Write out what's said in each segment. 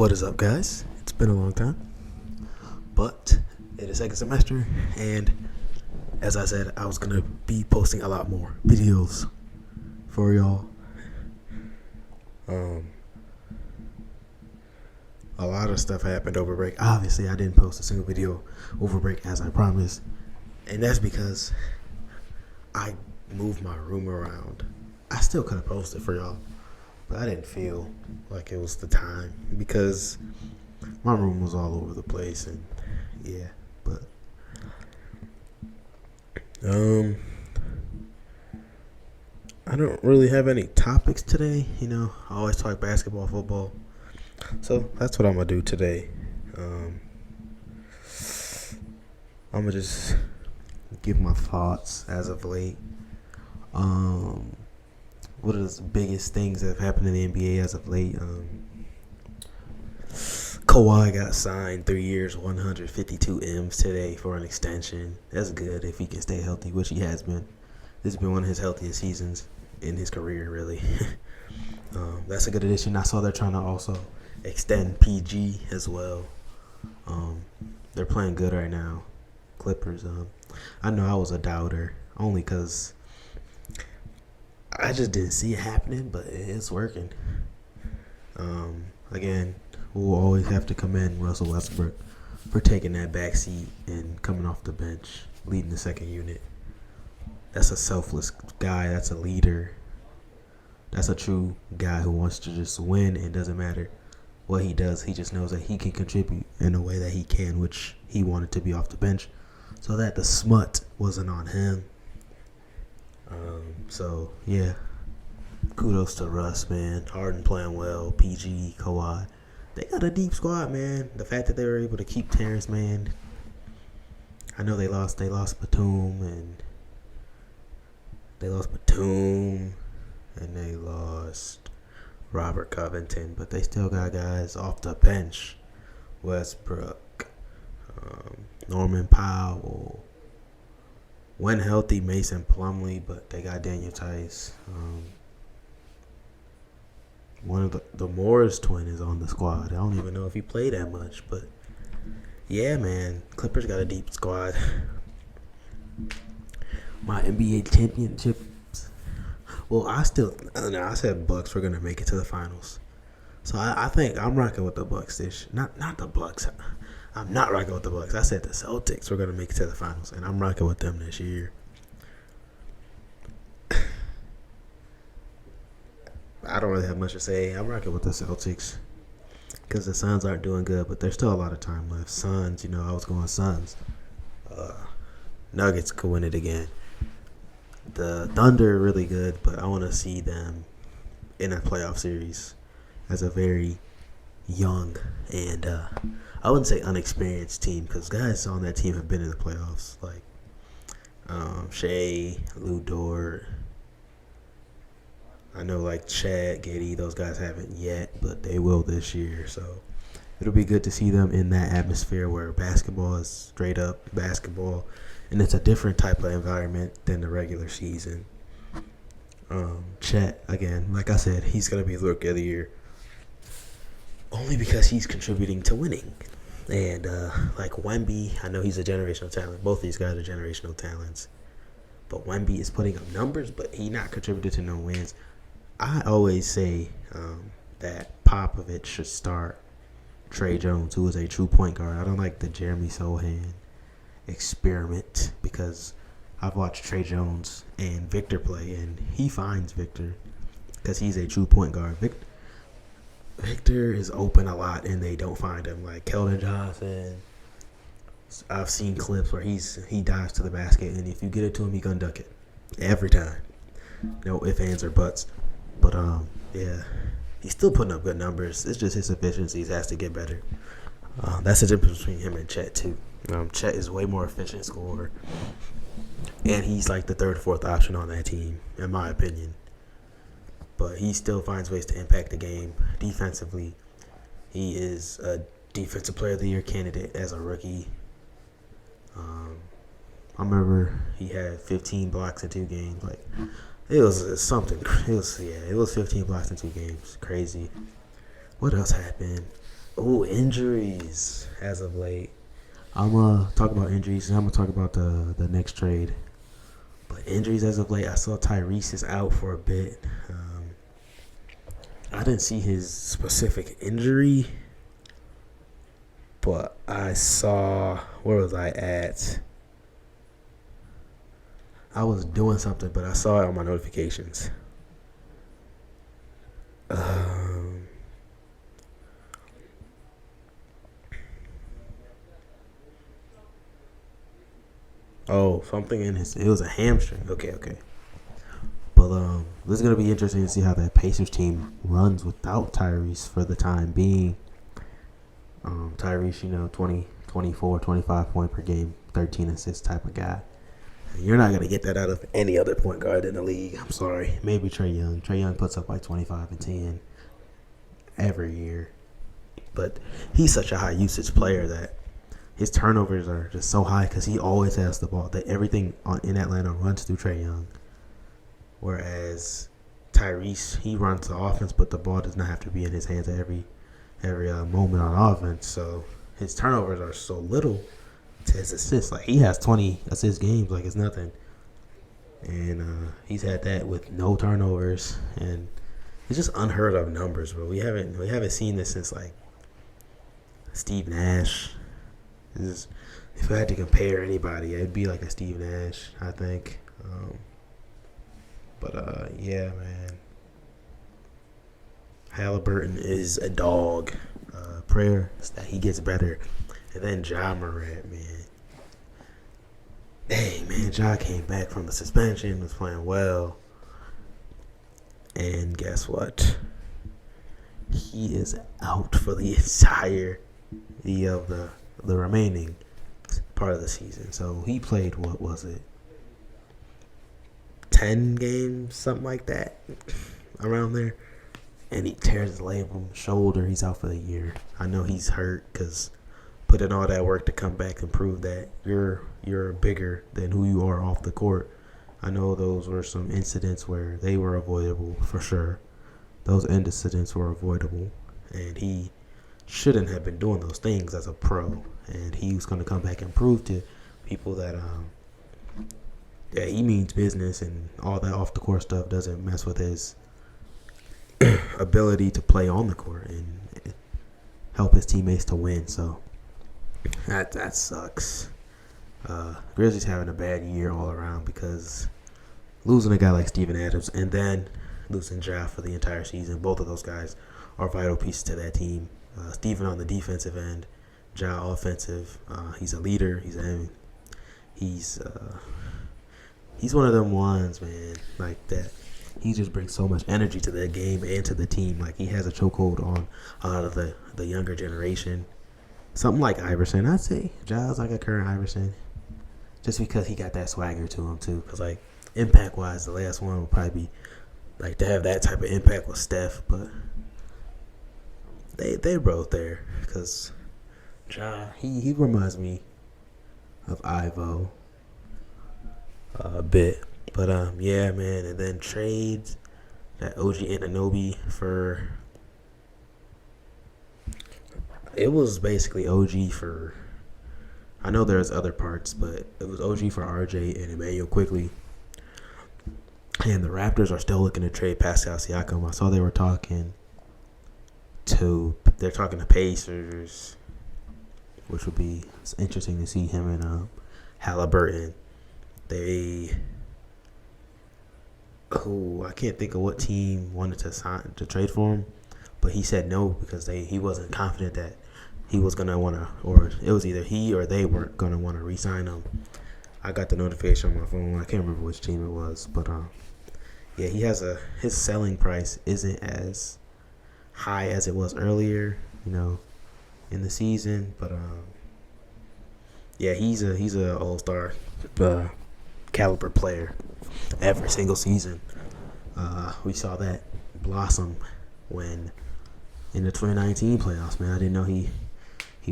What is up, guys? It's been a long time, but it is second semester, and as I said, I was gonna be posting a lot more videos for y'all. A lot of stuff happened over break. Obviously, I didn't post a single video over break as I promised, and that's because I moved my room around. I still could have posted for y'all, but I didn't feel like it was the time because my room was all over the place, and yeah, but I don't really have any topics today. I always talk basketball, football, so that's what I'm gonna do today. I'm gonna just give my thoughts as of late. What are the biggest things that have happened in the NBA as of late? Kawhi got signed 3 years, 152 M's today for an extension. That's good if he can stay healthy, which he has been. This has been one of his healthiest seasons in his career, really. That's a good addition. I saw they're trying to also extend PG as well. They're playing good right now. Clippers. I know I was a doubter only because I just didn't see it happening, but it's working. Again, we'll always have to commend Russell Westbrook for taking that back seat and coming off the bench, leading the second unit. That's a selfless guy. That's a leader. That's a true guy who wants to just win, and doesn't matter what he does. He just knows that he can contribute in a way that he can, which he wanted to be off the bench so that the smut wasn't on him. So, yeah, kudos to Russ, man. Harden playing well, PG, Kawhi. They got a deep squad, man. The fact that they were able to keep Terrence Mann. I know they lost Batum, and they lost Robert Covington, but they still got guys off the bench. Westbrook, Norman Powell. When healthy, Mason Plumlee, but they got Daniel Tice. One of the Morris twin is on the squad. I don't even know if he played that much, but yeah, man, Clippers got a deep squad. My NBA championships. Well, I said Bucks were gonna make it to the finals, so I think I'm rocking with the Bucks this. Not the Bucks. I'm not rocking with the Bucks. I said the Celtics were gonna make it to the finals, and I'm rocking with them this year. I don't really have much to say. I'm rocking with the Celtics because the Suns aren't doing good, but there's still a lot of time left. Suns, I was going Suns. Nuggets could win it again. The Thunder are really good, but I want to see them in a playoff series as a very young and I wouldn't say unexperienced team, because guys on that team have been in the playoffs, like Shea, Lou Dort. I know like Chad, Giddey, those guys haven't yet, but they will this year. So it'll be good to see them in that atmosphere where basketball is straight up basketball, and it's a different type of environment than the regular season. Chet, again, like I said, he's going to be the Rookie of the Year only because he's contributing to winning. And like Wemby, I know he's a generational talent. Both these guys are generational talents. But Wemby is putting up numbers, but he not contributed to no wins. I always say that Popovich should start Trey Jones, who is a true point guard. I don't like the Jeremy Sohan experiment because I've watched Trey Jones and Victor play, and he finds Victor because he's a true point guard. Victor is open a lot, and they don't find him. Like Keldon Johnson, I've seen clips where he dives to the basket, and if you get it to him, he gonna duck it every time. No ifs, ands, or buts. But yeah, he's still putting up good numbers. It's just his efficiencies has to get better. That's the difference between him and Chet too. Chet is way more efficient scorer, and he's like the third or fourth option on that team, in my opinion. But he still finds ways to impact the game defensively. He is a Defensive Player of the Year candidate as a rookie. I remember he had 15 blocks in 2 games. Like, it was something. It was 15 blocks in 2 games. Crazy. What else happened? Oh, injuries as of late. I'm gonna talk about injuries and I'm gonna talk about the next trade. But injuries as of late, I saw Tyrese is out for a bit. I didn't see his specific injury, but I saw, where was I at? I was doing something, but I saw it on my notifications. Um, something in his. It was a hamstring. Okay. But this is gonna be interesting to see how that Pacers team runs without Tyrese for the time being. Tyrese, 20, 24, 25 point per game, 13 assists type of guy. You're not going to get that out of any other point guard in the league. I'm sorry. Maybe Trae Young. Trae Young puts up like 25 and 10 every year. But he's such a high usage player that his turnovers are just so high because he always has the ball. That everything in Atlanta runs through Trae Young. Whereas Tyrese, he runs the offense, but the ball does not have to be in his hands at every moment on offense. So his turnovers are so little to his assists. Like, he has 20 assist games like it's nothing. And he's had that with no turnovers. And it's just unheard of numbers, bro. We haven't seen this since like Steve Nash. If I had to compare anybody, it'd be like a Steve Nash, I think. Yeah, man. Halliburton is a dog. Prayer is that he gets better. And then Ja Morant, man. Dang, man, Ja came back from the suspension, was playing well. And guess what? He is out for the entire the remaining part of the season. So he played, what was it? 10 games, something like that, around there. And he tears his labrum, shoulder. He's out for the year. I know he's hurt because put in all that work to come back and prove that you're bigger than who you are off the court. I know those were some incidents where they were avoidable for sure. Those incidents were avoidable, and he shouldn't have been doing those things as a pro. And he was going to come back and prove to people that he means business, and all that off the court stuff doesn't mess with his ability to play on the court and help his teammates to win. So that sucks. Grizzlies having a bad year all around because losing a guy like Steven Adams and then losing Ja for the entire season. Both of those guys are vital pieces to that team. Steven on the defensive end, Ja offensive. He's a leader. He's one of them ones, man, like that. He just brings so much energy to the game and to the team. Like, he has a chokehold on a lot of the younger generation. Something like Iverson. I'd say Ja's like a current Iverson. Just because he got that swagger to him, too. Because, like, impact-wise, the last one would probably be, like, to have that type of impact with Steph. But they're both there. Because Ja, he reminds me of Ivo a bit. But, yeah, man. And then trades that OG Anunoby for... It was basically OG for... I know there's other parts, but it was OG for RJ and Emmanuel Quickly. And the Raptors are still looking to trade Pascal Siakam. I saw they were talking to... They're talking to Pacers, which would be interesting to see him and Halliburton. I can't think of what team wanted to trade for him, but he said no because he wasn't confident that he was gonna want to, or it was either he or they weren't gonna want to re-sign him. I got the notification on my phone. I can't remember which team it was, but yeah, his selling price isn't as high as it was earlier, in the season, but yeah, he's a all-star caliber player every single season. We saw that blossom when in the 2019 playoffs, man. I didn't know he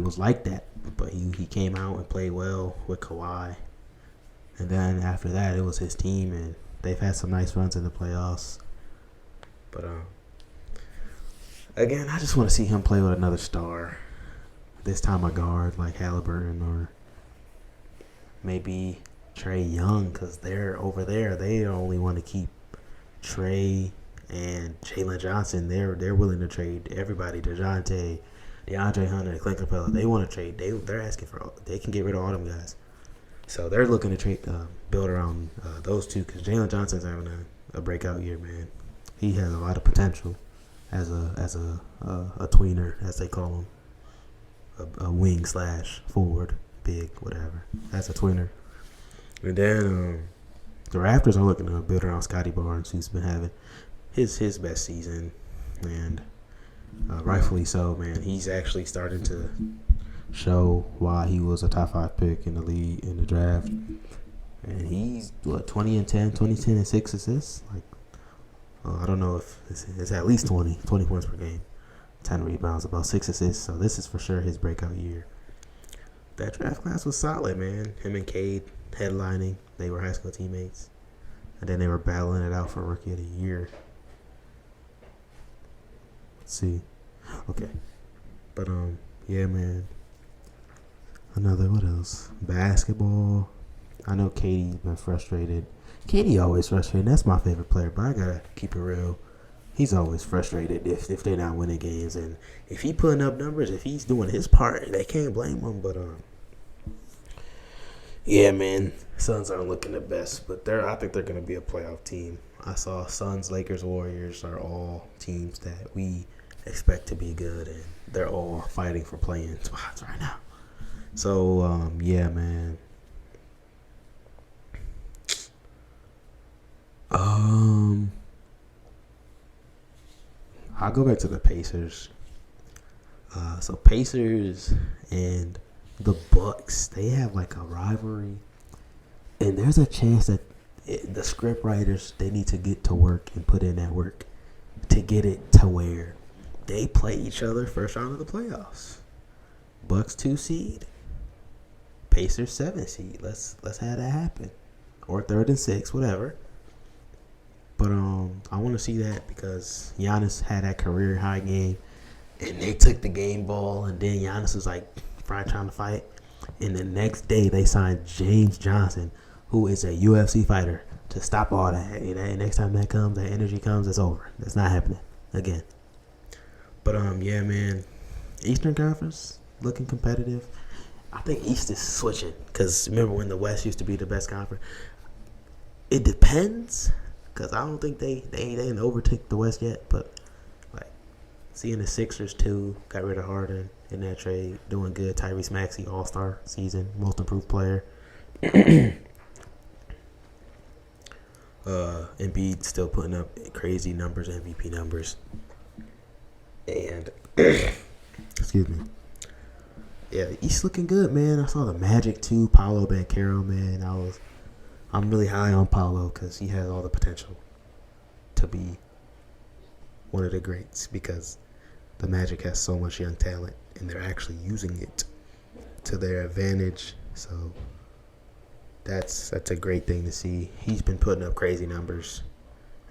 was like that, but he came out and played well with Kawhi. And then after that, it was his team, and they've had some nice runs in the playoffs. But again, I just want to see him play with another star. This time a guard like Halliburton or maybe Trey Young, because they're over there. They only want to keep Trey and Jalen Johnson. They're willing to trade everybody. DeAndre Hunter, Clint Capella. They want to trade. They're asking for. They can get rid of all them guys. So they're looking to trade, build around those two, because Jalen Johnson's having a breakout year, man. He has a lot of potential as a tweener, as they call him, a wing slash forward, big, whatever. That's a tweener. And then the Raptors are looking to build around Scotty Barnes, who's been having his best season, and rightfully so, man. He's actually starting to show why he was a top 5 pick in the league in the draft. And he's 20 and 10, 20, 10 and 6 assists. Like, I don't know if it's at least 20 points per game, 10 rebounds, about 6 assists. So this is for sure his breakout year. That draft class was solid, man. Him and Cade headlining. They were high school teammates, and then they were battling it out for Rookie of the Year. Let's see. Okay, but yeah, man. What else? Basketball. I know Katie's been frustrated. Katie always frustrated. That's my favorite player, but I gotta keep it real. He's always frustrated if they're not winning games, and if he putting up numbers, if he's doing his part, they can't blame him. But yeah, man, Suns aren't looking the best, but I think they're gonna be a playoff team. I saw Suns, Lakers, Warriors are all teams that we expect to be good, and they're all fighting for playing spots right now. So, yeah, man. I'll go back to the Pacers. So Pacers and the Bucks, they have like a rivalry, and there's a chance that the script writers, they need to get to work and put in that work to get it to where they play each other first round of the playoffs. Bucks 2 seed, Pacers 7 seed. Let's have that happen, or 3rd and 6, whatever. But I want to see that because Giannis had that career high game, and they took the game ball, and then Giannis was like trying to fight, and the next day they signed James Johnson, who is a UFC fighter, to stop all that. And next time that energy comes, it's over. That's not happening again. But yeah, man, Eastern Conference looking competitive. I think East is switching, because remember when the West used to be the best conference? It depends, because I don't think they didn't overtake the West yet. But like seeing the Sixers too, got rid of Harden in that trade, doing good. Tyrese Maxey, All-Star season, most improved player. Embiid still putting up crazy numbers, MVP numbers. And excuse me. Yeah, East looking good, man. I saw the Magic too. Paolo Banchero, man. I'm really high on Paolo because he has all the potential to be one of the greats, because the Magic has so much young talent and they're actually using it to their advantage. So that's a great thing to see. He's been putting up crazy numbers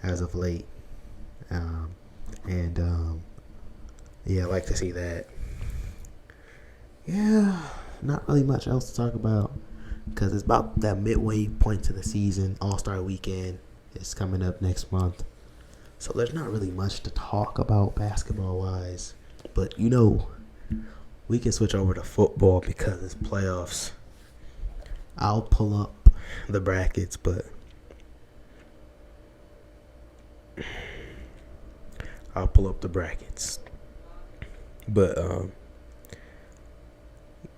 as of late, yeah, I like to see that. Yeah, not really much else to talk about, because it's about that midway point to the season. All-Star Weekend is coming up next month, so there's not really much to talk about basketball-wise. But, we can switch over to football because it's playoffs. I'll pull up the brackets, but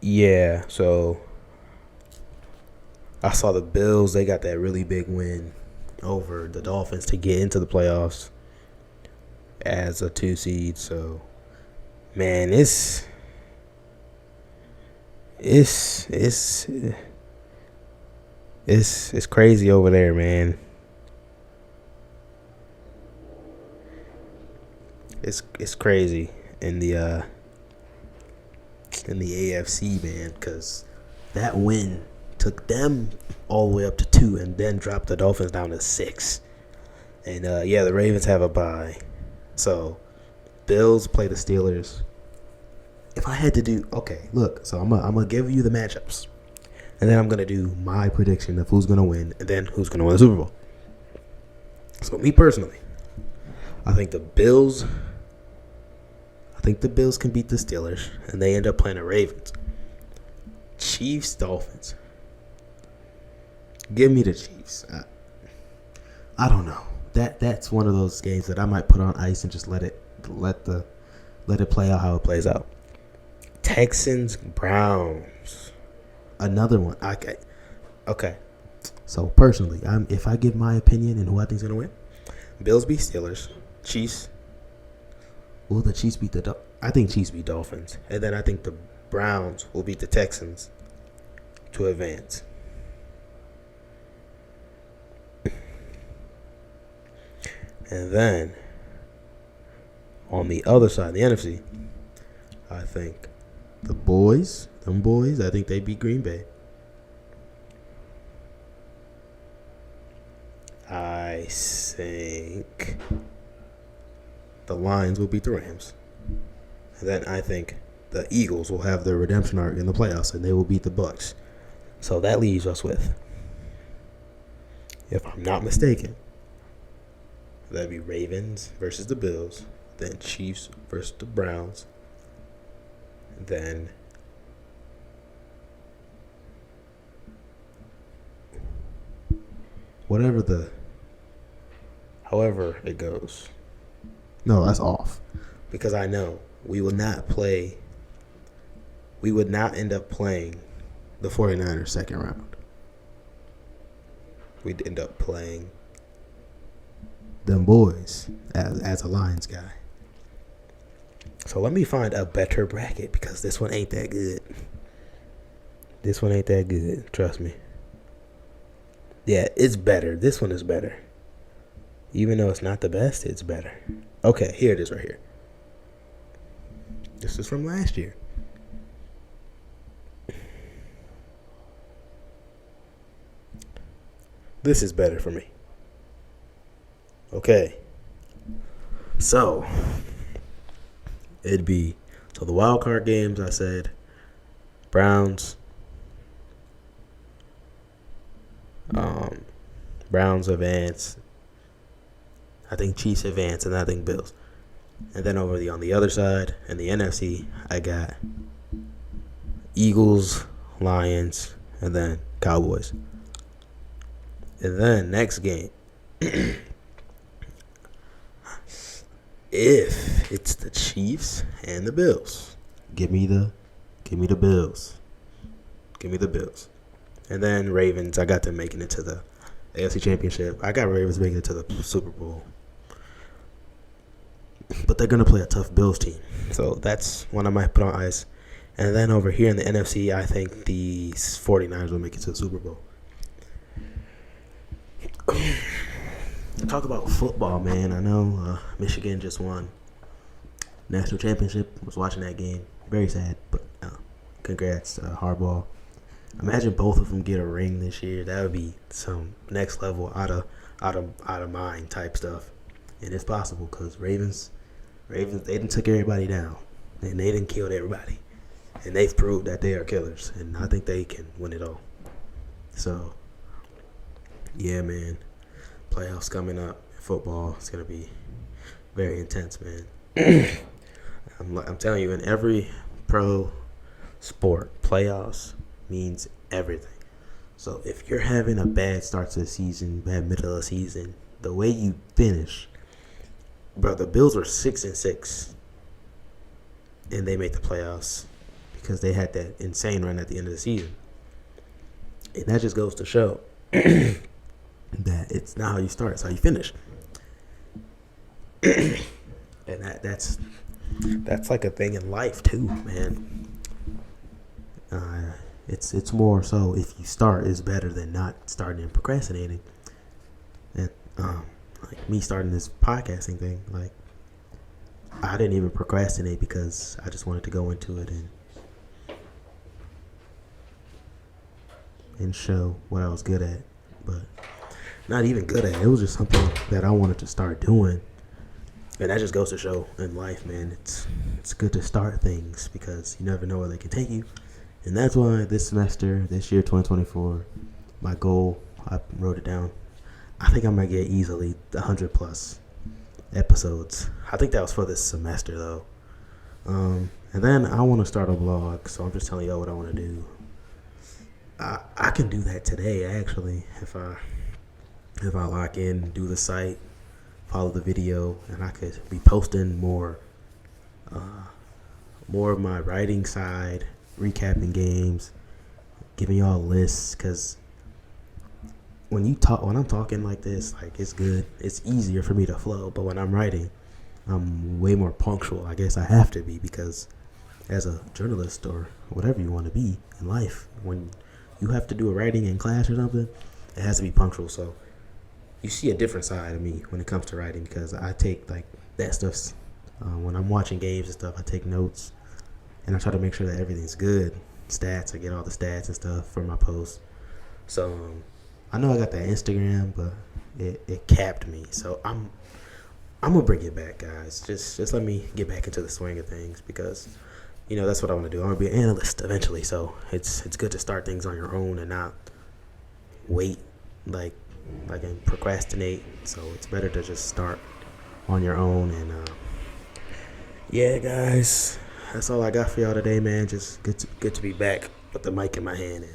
yeah, so I saw the Bills. They got that really big win over the Dolphins to get into the playoffs as a 2 seed. So, man, it's crazy over there, man. It's crazy in the AFC, man, because that win took them all the way up to 2 and then dropped the Dolphins down to 6. And the Ravens have a bye. So Bills play the Steelers if I had to do, okay, look, so I'm gonna give you the matchups, and then I'm gonna do my prediction of who's gonna win, and then who's gonna win the Super Bowl. So me personally, I think the Bills can beat the Steelers, and they end up playing the Ravens. Chiefs, Dolphins. Give me the Chiefs. I don't know. That's one of those games that I might put on ice and just let it play out how it plays out. Texans, Browns. Another one. Okay. So personally, if I give my opinion and who I think is gonna win, Bills beat Steelers. Chiefs. Will the Chiefs beat I think Chiefs beat Dolphins, and then I think the Browns will beat the Texans to advance. And then on the other side, the NFC, I think them boys, I think they beat Green Bay. I think the Lions will beat the Rams. And then I think the Eagles will have their redemption arc in the playoffs, and they will beat the Bucs. So that leaves us with, if I'm not mistaken, that'd be Ravens versus the Bills, then Chiefs versus the Browns, then however it goes. No, that's off. Because I know we would not end up playing the 49ers second round. We'd end up playing them boys as a Lions guy. So let me find a better bracket because this one ain't that good. Trust me. Yeah, it's better. This one is better. Even though it's not the best, it's better. Okay, here it is right here. This is from last year. This is better for me. Okay. So the wild card games, I said Browns advance. I think Chiefs advance, and I think Bills. And then on the other side, in the NFC, I got Eagles, Lions, and then Cowboys. And then next game, if it's the Chiefs and the Bills, give me the Bills. Give me the Bills. And then Ravens, I got them making it to the AFC Championship. I got Ravens making it to the Super Bowl. But they're going to play a tough Bills team. So that's one I might put on ice. And then over here in the NFC, I think the 49ers will make it to the Super Bowl. Talk about football, man. I know Michigan just won national championship. Was watching that game. Very sad, but congrats to Harbaugh. Imagine both of them get a ring this year. That would be some next level out of mind type stuff. And it's possible because Ravens, they didn't took everybody down, and they didn't kill everybody, and they've proved that they are killers, and I think they can win it all. So, yeah, man, playoffs coming up. Football is gonna be very intense, man. I'm telling you, in every pro sport, playoffs means everything. So if you're having a bad start to the season, bad middle of the season, the way you finish. Bro, the Bills were 6-6, and they made the playoffs because they had that insane run at the end of the season. And that just goes to show that it's not how you start, it's how you finish. And that's like a thing in life too, man. It's more so if you start is better than not starting and procrastinating. And like me starting this podcasting thing, like I didn't even procrastinate because I just wanted to go into it and show what I was good at, but not even good at. It was just something that I wanted to start doing, And that just goes to show in life, man, it's good to start things because you never know where they can take you. And that's why this semester, this year, 2024, my goal, I wrote it down. I think I'm going to get easily 100 plus episodes. I think that was for this semester, though. And then I want to start a blog, so I'm just telling y'all what I want to do. I can do that today, actually, if I lock in, do the site, follow the video, and I could be posting more of my writing side, recapping games, giving y'all lists, because when I'm talking like this, like, it's good. It's easier for me to flow, but when I'm writing, I'm way more punctual. I guess I have to be, because as a journalist or whatever you want to be in life, when you have to do a writing in class or something, it has to be punctual. So you see a different side of me when it comes to writing, because I take like that stuff when I'm watching games and stuff. I take notes and I try to make sure that everything's good. Stats, I get all the stats and stuff for my posts. So I know I got that Instagram, but it capped me. So I'm gonna bring it back, guys. Just let me get back into the swing of things, because that's what I want to do. I want to be an analyst eventually. So it's good to start things on your own and not wait and procrastinate. So it's better to just start on your own. And yeah, guys, that's all I got for y'all today, man. Just good to be back with the mic in my hand,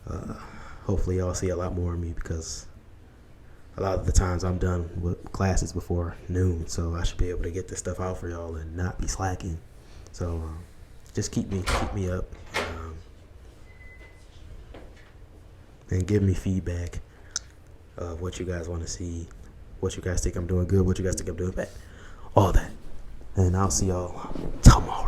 and hopefully y'all see a lot more of me, because a lot of the times I'm done with classes before noon, so I should be able to get this stuff out for y'all and not be slacking. So just keep me up, and give me feedback of what you guys want to see, what you guys think I'm doing good, what you guys think I'm doing bad, all that. And I'll see y'all tomorrow.